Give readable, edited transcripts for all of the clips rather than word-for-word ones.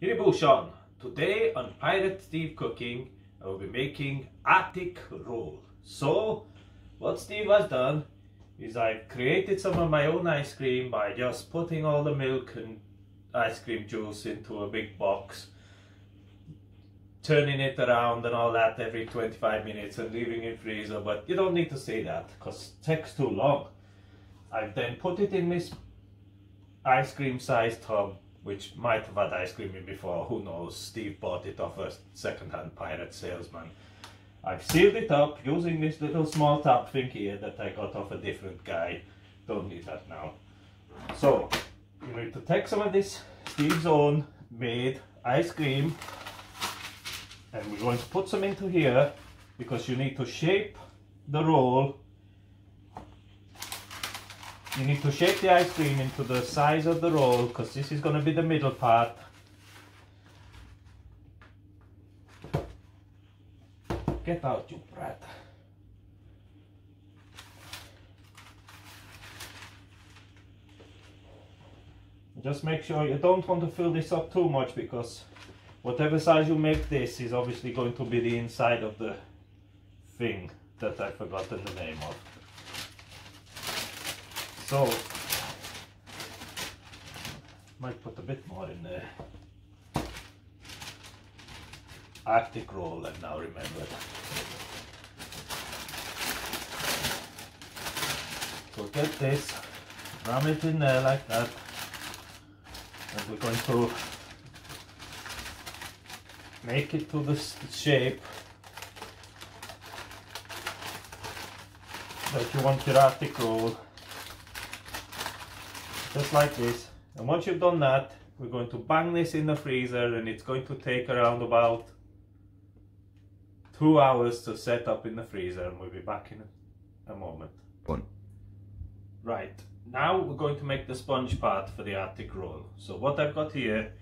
Hiribu Sean. Today on Pirate Steve Cooking, I will be making Arctic roll. So, what Steve has done is I've created some of my own ice cream by just putting all the milk and ice cream juice into a big box, turning it around and all that every 25 minutes and leaving it in freezer. But you don't need to say that because it takes too long. I've then put it in this ice cream sized tub, which might have had ice cream in before, who knows. Steve bought it off a second-hand pirate salesman. I've sealed it up using this little small tap thing here that I got off a different guy. Don't need that now. So you need to take some of this Steve's own made ice cream, and we're going to put some into here because you need to shape the roll. You need to shape the ice cream into the size of the roll because this is going to be the middle part. Get out, you brat. Just make sure you don't want to fill this up too much, because whatever size you make this is obviously going to be the inside of the thing that I've forgotten the name of. So, might put a bit more in there. Arctic roll, I've now remembered. So get this, ram it in there like that, and we're going to make it to the shape that you want your Arctic roll. Just like this. And once you've done that, we're going to bang this in the freezer, and it's going to take around about 2 hours to set up in the freezer, and we'll be back in a moment. Right, now we're going to make the sponge part for the Arctic roll. So what I've got here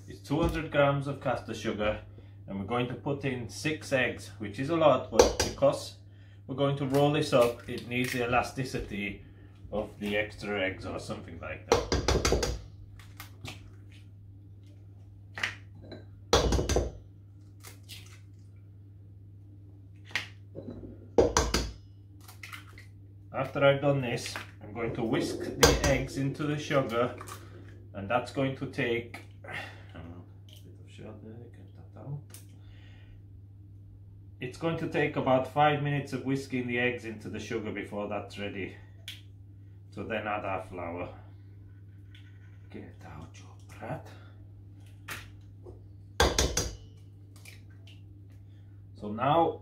is 200 grams of caster sugar, and we're going to put in 6 eggs, which is a lot, but because we're going to roll this up, it needs the elasticity of the extra eggs or something like that. After I've done this, I'm going to whisk the eggs into the sugar, and that's going to take it's going to take about 5 minutes of whisking the eggs into the sugar before that's ready. So then add our flour. Get out, you brat. So now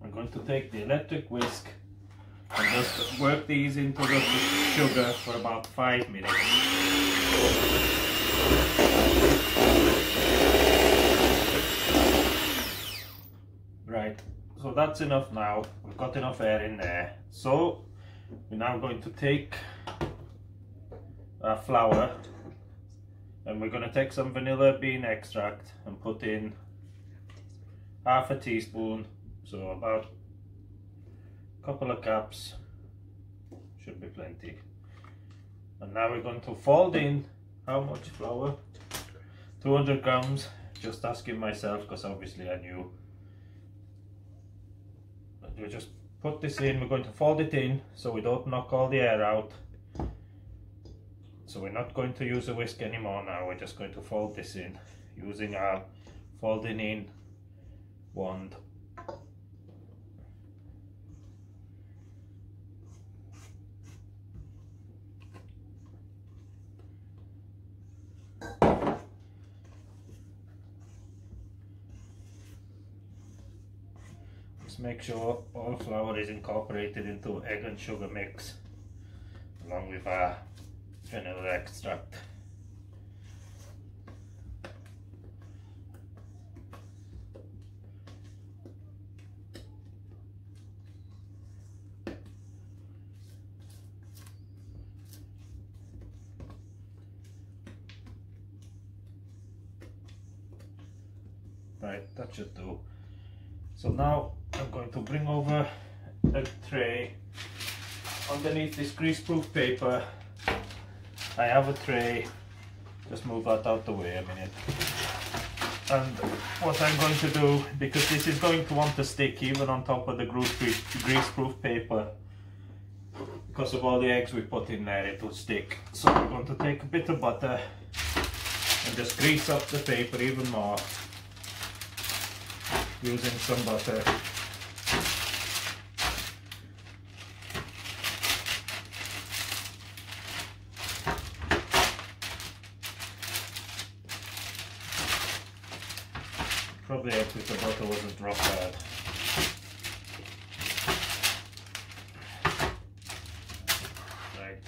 I'm going to take the electric whisk and just work these into the sugar for about 5 minutes. Right, so that's enough now. We've got enough air in there. So we're now going to take our flour, and we're going to take some vanilla bean extract and put in half a teaspoon, so about a couple of cups, should be plenty. And now we're going to fold in how much flour? 200 grams, just asking myself because obviously I knew. But we just put this in, we're going to fold it in so we don't knock all the air out. So we're not going to use a whisk anymore now, we're just going to fold this in using our folding in wand. Just make sure all flour is incorporated into egg and sugar mix along with our vanilla extract. Right, that should do. So now I'm going to bring over a tray underneath this greaseproof paper. I have a tray, just move that out the way a minute. And what I'm going to do, because this is going to want to stick even on top of the grease-proof paper, because of all the eggs we put in there, it will stick. So I'm going to take a bit of butter and just grease up the paper even more using some butter. Probably if the butter wasn't rock hard. Right.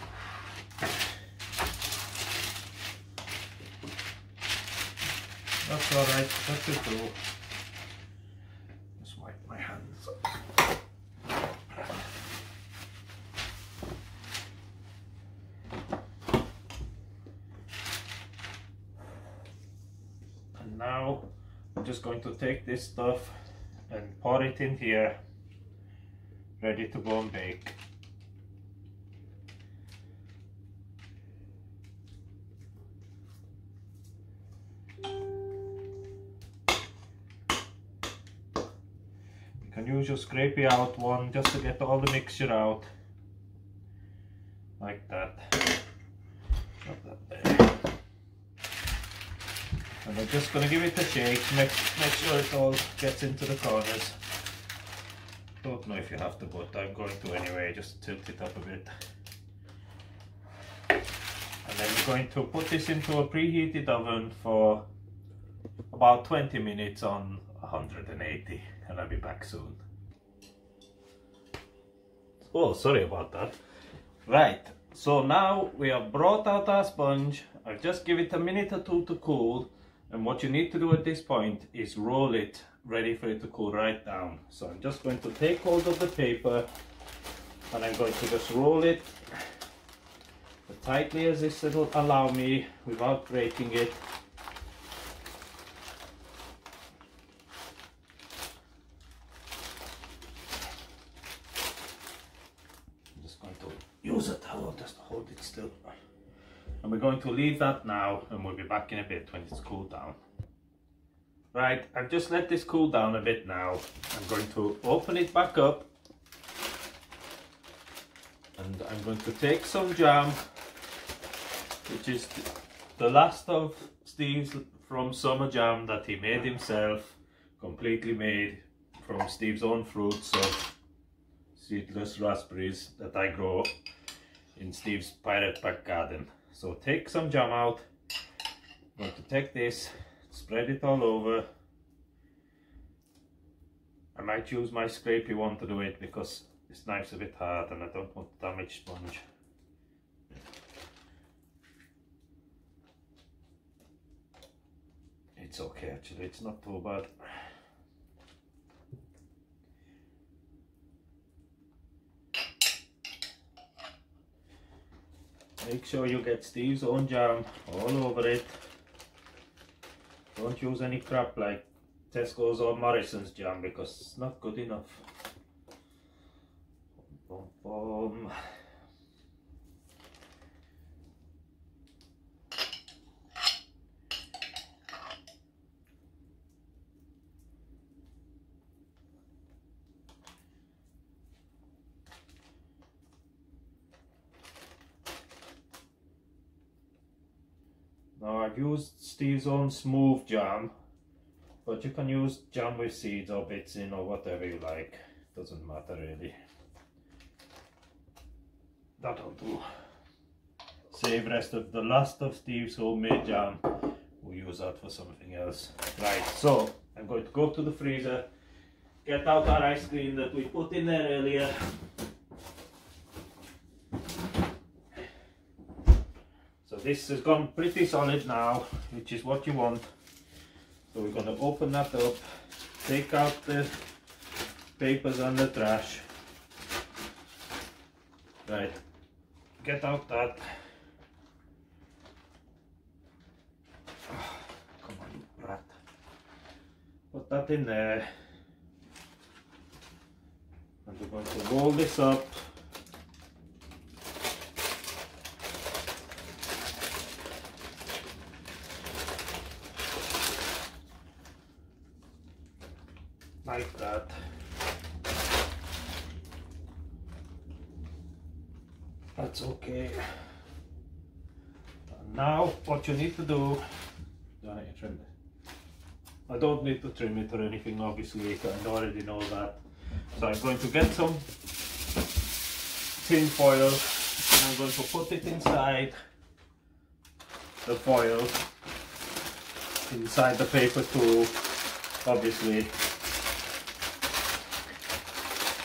That's alright, that should do. Just wipe my hands. And now I'm just going to take this stuff and pour it in here, ready to go and bake. You can use your scrapey out one just to get all the mixture out, like that. Drop that there. And I'm just going to give it a shake, make sure it all gets into the corners. Don't know if you have to, but I'm going to anyway, just tilt it up a bit. And then we're going to put this into a preheated oven for about 20 minutes on 180, and I'll be back soon. Oh, sorry about that. Right, so now we have brought out our sponge. I'll just give it a minute or two to cool. And what you need to do at this point is roll it, ready for it to cool right down. So I'm just going to take hold of the paper and I'm going to just roll it as tightly as this will allow me without breaking it. I'm just going to use a towel just to hold it still. And we're going to leave that now, and we'll be back in a bit when it's cooled down. Right, I've just let this cool down a bit now. I'm going to open it back up, and I'm going to take some jam, which is the last of Steve's from summer jam that he made himself, completely made from Steve's own fruits of seedless raspberries that I grow in Steve's pirate back garden. So take some jam out. I'm going to take this, spread it all over. I might use my scrapey one to do it because this knife's a bit hard and I don't want to damage sponge. It's okay actually, it's not too bad. Make sure you get Steve's own jam all over it. Don't use any crap like Tesco's or Morrison's jam because it's not good enough. Boom, boom. Now I've used Steve's own smooth jam, but you can use jam with seeds or bits in or whatever you like, doesn't matter really. That'll do. Save rest of the last of Steve's homemade jam, we'll use that for something else. Right, so I'm going to go to the freezer, get out our ice cream that we put in there earlier. This has gone pretty solid now, which is what you want. So we're going to open that up, take out the papers and the trash. Right, get out that. Oh, come on, you brat. Put that in there. And we're going to roll this up. like that. That's okay. And now what you need to do, I need to trim it. I don't need to trim it or anything, obviously, I already know that. So I'm going to get some tin foil and I'm going to put it inside the foil, inside the paper tool, obviously.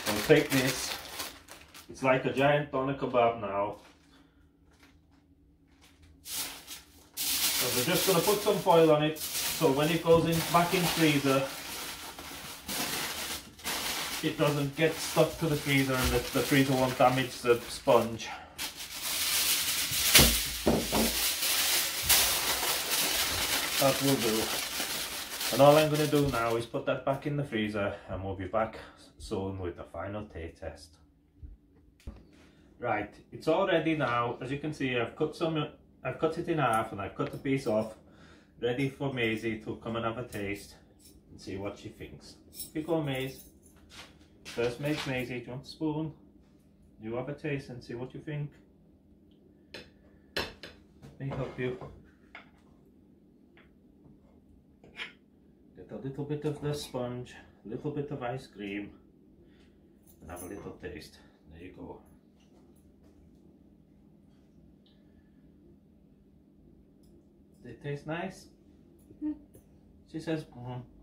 I'll take this. It's like a giant doner kebab now. So we're just going to put some foil on it, so when it goes in back in freezer, it doesn't get stuck to the freezer and the freezer won't damage the sponge. That will do. And all I'm going to do now is put that back in the freezer and we'll be back soon with the final taste test. Right, it's all ready now. As you can see, I've cut it in half and I've cut a piece off, ready for Maisie to come and have a taste and see what she thinks. Here you go, Maisie. First make Maisie, do you want a spoon? You have a taste and see what you think. Let me help you. Get a little bit of the sponge, a little bit of ice cream, and have a little taste. There you go. Does it taste nice? She says,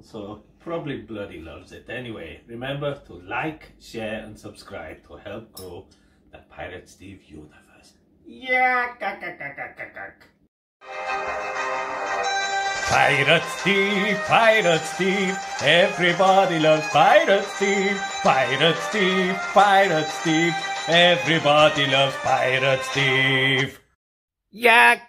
so probably bloody loves it. Anyway, remember to like, share and subscribe to help grow the Pirate Steve universe. Yeah, Pirate Steve, everybody loves Pirate Steve, Pirate Steve, Pirate Steve, everybody loves Pirate Steve. Yeah,